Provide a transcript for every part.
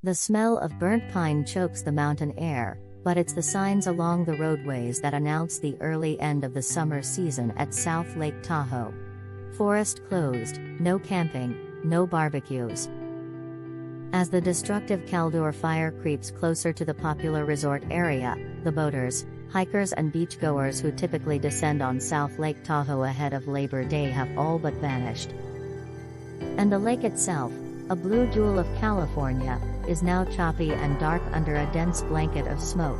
The smell of burnt pine chokes the mountain air, but it's the signs along the roadways that announce the early end of the summer season at South Lake Tahoe. Forest closed, no camping, no barbecues. As the destructive Caldor fire creeps closer to the popular resort area, the boaters, hikers and beachgoers who typically descend on South Lake Tahoe ahead of Labor Day have all but vanished. And the lake itself, a blue jewel of California, is now choppy and dark under a dense blanket of smoke.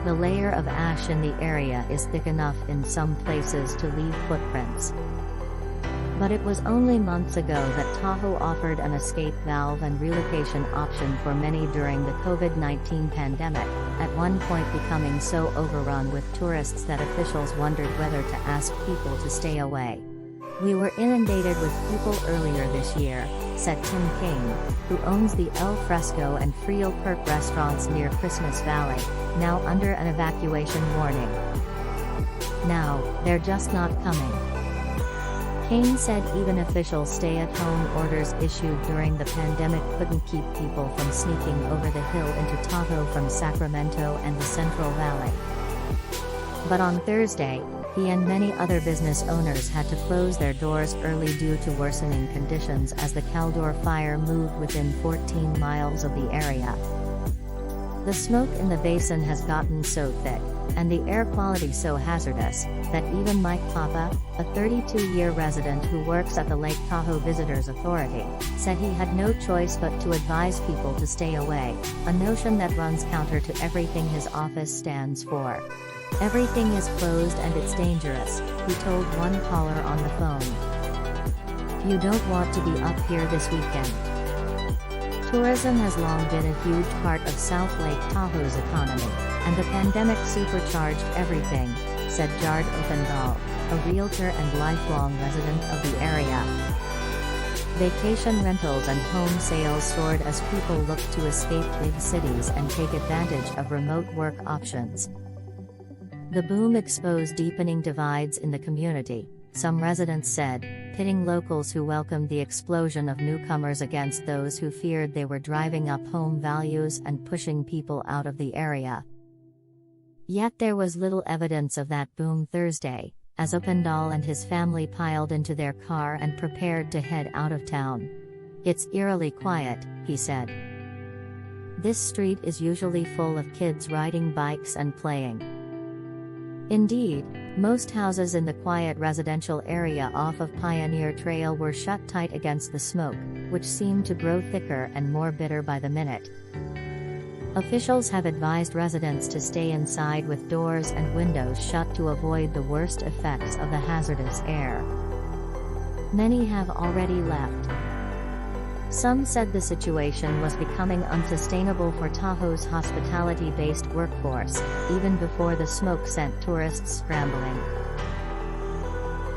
The layer of ash in the area is thick enough in some places to leave footprints. But it was only months ago that Tahoe offered an escape valve and relocation option for many during the COVID-19 pandemic, at one point becoming so overrun with tourists that officials wondered whether to ask people to stay away. "We were inundated with people earlier this year," said Tim Cain, who owns the Fresco and Freel Perk restaurants near Christmas Valley, now under an evacuation warning. "Now, they're just not coming." Cain said even official stay-at-home orders issued during the pandemic couldn't keep people from sneaking over the hill into Tahoe from Sacramento and the Central Valley. But on Thursday, he and many other business owners had to close their doors early due to worsening conditions as the Caldor fire moved within 14 miles of the area. The smoke in the basin has gotten so thick, and the air quality so hazardous, that even Mike Papa, a 32-year resident who works at the Lake Tahoe Visitors Authority, said he had no choice but to advise people to stay away, a notion that runs counter to everything his office stands for. "Everything is closed and it's dangerous," he told one caller on the phone. "You don't want to be up here this weekend." Tourism has long been a huge part of South Lake Tahoe's economy, and the pandemic supercharged everything, said Jarred Uppendahl, a realtor and lifelong resident of the area. Vacation rentals and home sales soared as people looked to escape big cities and take advantage of remote work options. The boom exposed deepening divides in the community, some residents said, pitting locals who welcomed the explosion of newcomers against those who feared they were driving up home values and pushing people out of the area. Yet there was little evidence of that boom Thursday, as Uppendahl and his family piled into their car and prepared to head out of town. "It's eerily quiet," he said. "This street is usually full of kids riding bikes and playing." Indeed, most houses in the quiet residential area off of Pioneer Trail were shut tight against the smoke, which seemed to grow thicker and more bitter by the minute. Officials have advised residents to stay inside with doors and windows shut to avoid the worst effects of the hazardous air. Many have already left. Some said the situation was becoming unsustainable for Tahoe's hospitality-based workforce, even before the smoke sent tourists scrambling.